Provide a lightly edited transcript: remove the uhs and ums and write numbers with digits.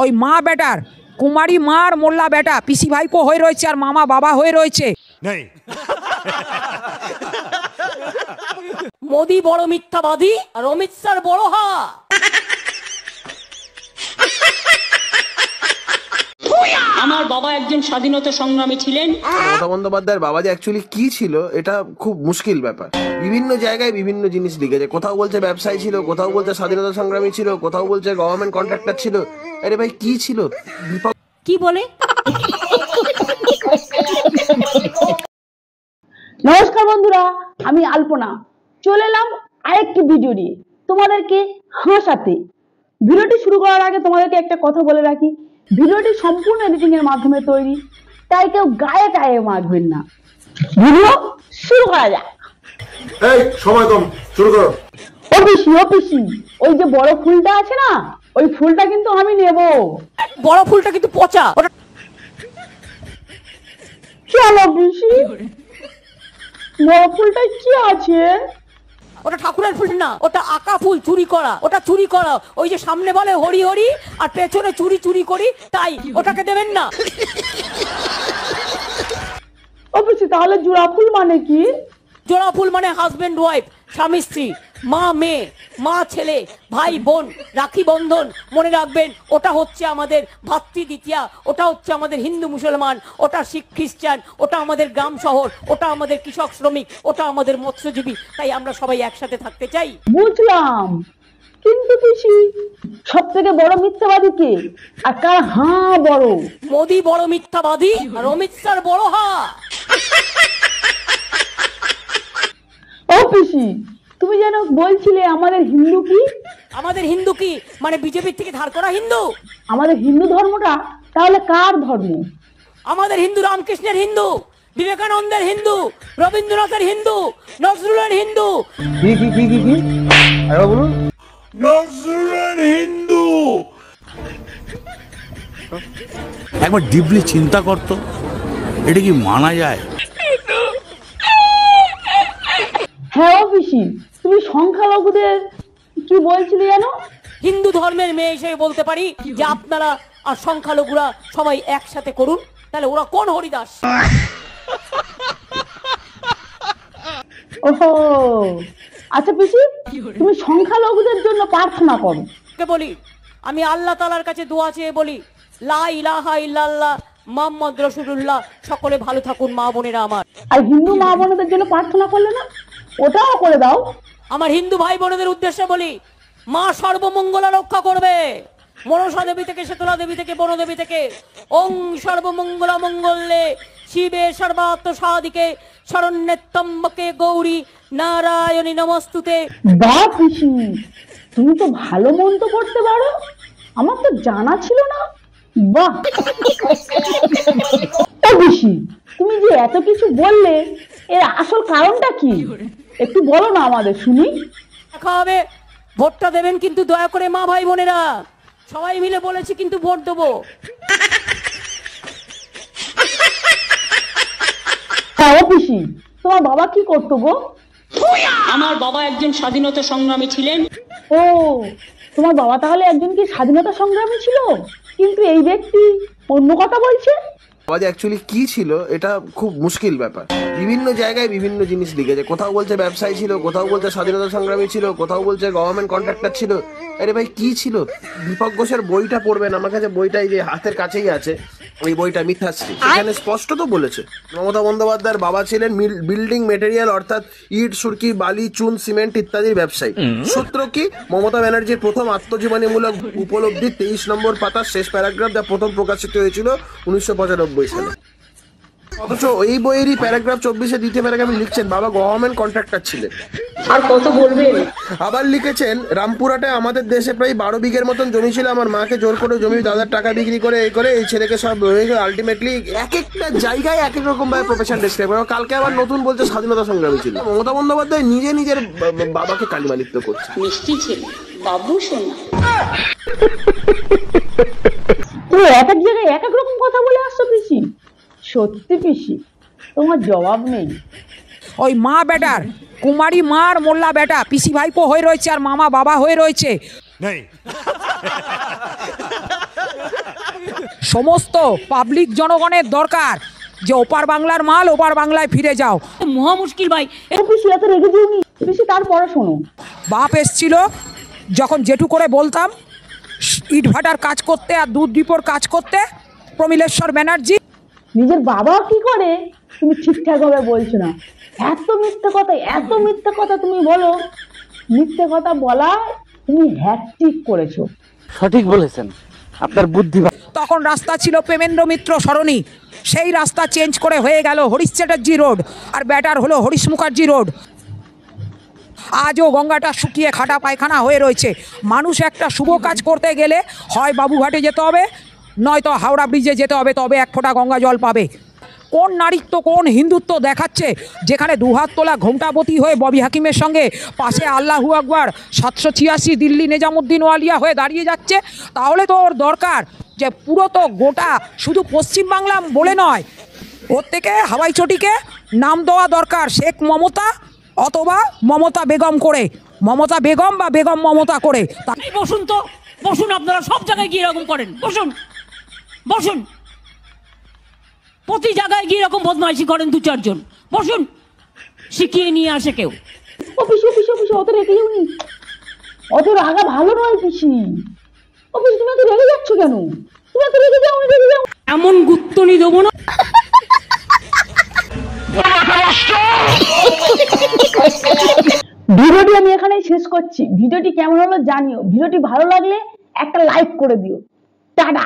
ওই মা বেটার কুমারী মার মোল্লা বেটা পিসি ভাইপো হয়ে রয়েছে আর মামা বাবা হয়ে রয়েছে। মোদি বড় মিথ্যাবাদী আর অমিত শাহ বড় হা। আমার বাবা একজন স্বাধীনতা সংগ্রামী ছিলেন। মমতা বন্দ্যোপাধ্যায়ের বাবা যে অ্যাকচুয়ালি কি ছিল এটা খুব মুশকিল ব্যাপার। বিভিন্ন জায়গায় বিভিন্ন জিনিস লিখেছে, কোথাও বলছে ব্যবসায়ী ছিল, কোথাও বলছে স্বাধীনতা সংগ্রামী ছিল, কোথাও বলছে গভর্নমেন্ট কন্ট্রাক্টর ছিল। আরে ভাই কি ছিল? কি বলে? নমস্কার বন্ধুরা, আমি আলপনা চলে এলাম আরেকটি ভিডিও নিয়ে তোমাদেরকে হাসাতে। ভিডিওটি শুরু করার আগে তোমাদেরকে একটা কথা বলে রাখি, ভিডিওটি সম্পূর্ণ এডিটিং এর মাধ্যমে তৈরি, তাই কেউ গায়ে গায়ে মাখবেন না। ভিডিও শুরু করা যাক। এই সময় কম, শুরু করো। ও পিসি, ওই যে বড় ফুলটা আছে না, ওই ফুলটা কিন্তু আমি নেব। বড় ফুলটা কিন্তু পচা। চলো পিসি, বড় ফুলটায় কি আছে? ওটা ঠাকুরের ফুল না, ওটা আঁকা ফুল, চুরি করা। ওটা চুরি করা, ওই যে সামনে বলে হরি হরি আর পেছনে চুরি চুরি করি, তাই ওটাকে দেবেন না। ও পিসি, তাহলে জোড়া ফুল মানে কি? জোড়া ফুল মানে হাজবেন্ড ওয়াইফ, স্বামী স্ত্রী, মা মেয়ে, মা ছেলে, ভাই বোন, রাখি বন্ধন। মনে রাখবেন, ওটা হচ্ছে আমাদের ভাতৃ দ্বিতীয়া, ওটা হচ্ছে আমাদের হিন্দু মুসলমান, ওটা শিখ খ্রিস্টান, ওটা আমাদের গ্রাম শহর, ওটা আমাদের কৃষক শ্রমিক, ওটা আমাদের মৎস্যজীবী। তাই আমরা সবাই একসাথে থাকতে চাই। বুঝলাম, কিন্তু পিসি সব থেকে বড় মিথ্যাবাদী কে আর কার হা বড়? মোদি বড় মিথ্যাবাদী আর অমিত শাহ বড় হা। ও পিসি, তুমি যেন বলছিলে আমাদের হিন্দু কি? আমাদের হিন্দু কি মানে বিজেপির থেকে ধার করা হিন্দু? আমাদের হিন্দু ধর্মটা তাহলে কার ধর্ম? আমাদের হিন্দু রামকৃষ্ণের হিন্দু, বিবেকানন্দের হিন্দু, রবীন্দ্রনাথের হিন্দু, নজরুলের হিন্দু। কি কি কি কি কি আরে বলুন। নজরুলের হিন্দু। একবার ডিপলি চিন্তা করতো, এটা কি মানা যায়? হ্যাঁ ও পিসি, তুমি সংখ্যালঘুদের কি বলছিলে জানো? হিন্দু ধর্মের মেয়ে হিসেবে বলতে পারি যে আপনারা আর সংখ্যালঘুরা সবাই একসাথে করুন। তাহলে ওরা কোন হরিদাস? ওহো, আচ্ছা পিসি, তুমি সংখ্যালঘুদের জন্য প্রার্থনা করো। কে বলি, আমি আল্লাহ তাআলার কাছে দোয়া চেয়ে বলি, লা ইলাহা ইল্লাল্লাহ মুহাম্মদ রাসূলুল্লাহ। সকলে ভালো থাকুন মা বোনেরা আমার। আর হিন্দু মা বোনদের জন্য প্রার্থনা করলে না, ওটাও করে দাও। আমার হিন্দু ভাই বোনদের উদ্দেশ্যে বলি, মা সর্বমঙ্গলা রক্ষা করবে। মনসা দেবী থেকে, শীতলা দেবী থেকে, বনদেবী থেকে। ওং সর্বমঙ্গলা মঙ্গলে শিবে সর্বাত্ম সাধিকে শরণ্যত্রম্বকে গৌরী নারায়ণী নমস্তুতে। বাহ পিসি, তুমি তো ভালো মন্ত্র করতে পারো, আমার তো জানা ছিল না। বাহ। ও পিসি, তুমি যে এত কিছু বললে, এর আসল কারণটা কি একটু বলো না আমাদের, শুনি। দেখা হবে, ভোটটা দেবেন কিন্তু দয়া করে মা ভাই বোনেরা। সবাই মিলে বলেছি কিন্তু ভোট দেবো। হ্যাঁ ও পিসি, তোমার বাবা কি করতো গো? আমার বাবা একজন স্বাধীনতা সংগ্রামী ছিলেন। ও, তোমার বাবা তাহলে একজন কি স্বাধীনতা সংগ্রামী ছিল, কিন্তু এই ব্যক্তি অন্য কথা বলছে। বাবা যে অ্যাকচুয়ালি কি ছিল এটা খুব মুশকিল ব্যাপার। বিভিন্ন জায়গায় বিভিন্ন জিনিস লিখেছে, কোথাও বলছে ব্যবসায়ী ছিল, কোথাও বলছে স্বাধীনতা সংগ্রামী ছিল, কোথাও বলছে গভর্নমেন্ট কন্ট্রাক্টর ছিল। আরে ভাই কি ছিল? দীপক ঘোষের বইটা পড়বেন, আমার কাছে বইটা এই যে হাতের কাছেই আছে, ওই বইটা মিথ্যাশ্রী, সেখানে স্পষ্ট তো বলেছে মমতা বন্দ্যোপাধ্যায়ের বাবা ছিলেন বিল্ডিং মেটেরিয়াল অর্থাৎ ইট, সুরকি, বালি, চুন, সিমেন্ট ইত্যাদির ব্যবসায়ী। সূত্র কি? মমতা ব্যানার্জির প্রথম আত্মজীবনীমূলক উপলব্ধি 23 নম্বর পাতার শেষ প্যারাগ্রাফ, যা প্রথম প্রকাশিত হয়েছিল 1995 সালে। অথচ এই বইয়েরই প্যারাগ্রাফ 24-এ দ্বিতীয় প্যারাগ্রাফে লিখছেন বাবা গভর্নমেন্ট কন্ট্রাক্টর ছিলেন। আর কত বলবেন? আবার লিখেছেন রামপুরহাটে আমাদের দেশে প্রায় 12 বিঘের মতন জমি ছিল, আমার মাকে জোর করে জমি দাদার টাকা বিক্রি করে এই করে এই ছেলেকে সব হয়ে গেল। আলটিমেটলি এক একটা জায়গায় এক এক রকম ভাবে প্রফেশন ডেসক্রাইব করে। কালকে আবার নতুন বলছে স্বাধীনতা সংগ্রামী ছিল। মমতা বন্দ্যোপাধ্যায় নিজে নিজের বাবাকে কালিমালিপ্ত করছে। মিষ্টি ছেলে, বাবু শোনা। তুমি এক এক জায়গায় এক এক রকম কথা বলে আসছো পিসি। সত্যি পিসি, তোমার জবাব নেই। ওই মা বেটার কুমারী মার মোল্লা বেটা পিসি ভাইপো হয়ে রয়েছে আর মামা বাবা হয়ে রয়েছে। সমস্ত পাবলিক জনগণের দরকার যে ওপার বাংলার মাল ওপার বাংলায় ফিরে যাও। মহা মুশকিল ভাই। পিসি এত রেগে দিওনি পিসি, তারপরে শোনো, বাপ এসছিল যখন জেঠু করে বলতাম ইটভাটার কাজ করতে আর দুধ ডিপোর কাজ করতে, প্রমিলেশ্বর ব্যানার্জি। নিজের বাবা কি করে তুমি ঠিকঠাক ভাবে বলছো না, এত মিথ্যে কথা তুমি বলো, মিথ্যে কথা বলা তুমি হ্যাট্রিক করেছো। সঠিক বলেছেন, আপনার বুদ্ধি। তখন রাস্তা ছিল প্রেমেন্দ্র মিত্র সরণি, সেই রাস্তা চেঞ্জ করে হয়ে গেল হরিশ চ্যাটার্জি রোড, আর ব্যাটার হলো হরিশ মুখার্জি রোড। আজও গঙ্গাটা শুকিয়ে খাটা পায়খানা হয়ে রয়েছে। মানুষ একটা শুভ কাজ করতে গেলে হয় বাবুঘাটে যেতে হবে, নয়তো হাওড়া ব্রিজে যেতে হবে, তবে এক ফোঁটা গঙ্গা জল পাবে। কোন নারীত্ব, কোন হিন্দুত্ব দেখাচ্ছে যেখানে দুহাত তোলা ঘোমটাবতী হয়ে ববি হাকিমের সঙ্গে পাশে আল্লাহু আকবার 786 দিল্লি নিজামুদ্দিন ওয়ালিয়া হয়ে দাঁড়িয়ে যাচ্ছে। তাহলে তো ওর দরকার যে পুরো তো গোটা শুধু পশ্চিমবাংলা বলে নয়, ওর থেকে হাওয়াই চটিকে নাম দেওয়া দরকার শেখ মমতা অথবা মমতা বেগম করে, মমতা বেগম বা বেগম মমতা করে। এই বসুন তো, বসুন, আপনারা সব জায়গায় গিয়ে এরকম করেন, বসুন বসুন, প্রতি জায়গায় গিয়ে এরকম বদমাইশি করেন 2-4 জন, বসুন, শিখিয়ে নিয়ে আসে কেউ। ও পিসি অত রেগে যাওনি, অত রাগা ভালো নয় পিসি। ও পিসি তুমি এত রেগে যাচ্ছ কেন? তুমি এত রেগে যাও। এমন গুত্তনি দেবো না। ভিডিওটি আমি এখানেই শেষ করছি। ভিডিওটি কেমন হলো জানিও, ভিডিওটি ভালো লাগলে একটা লাইক করে দিও। টাটা।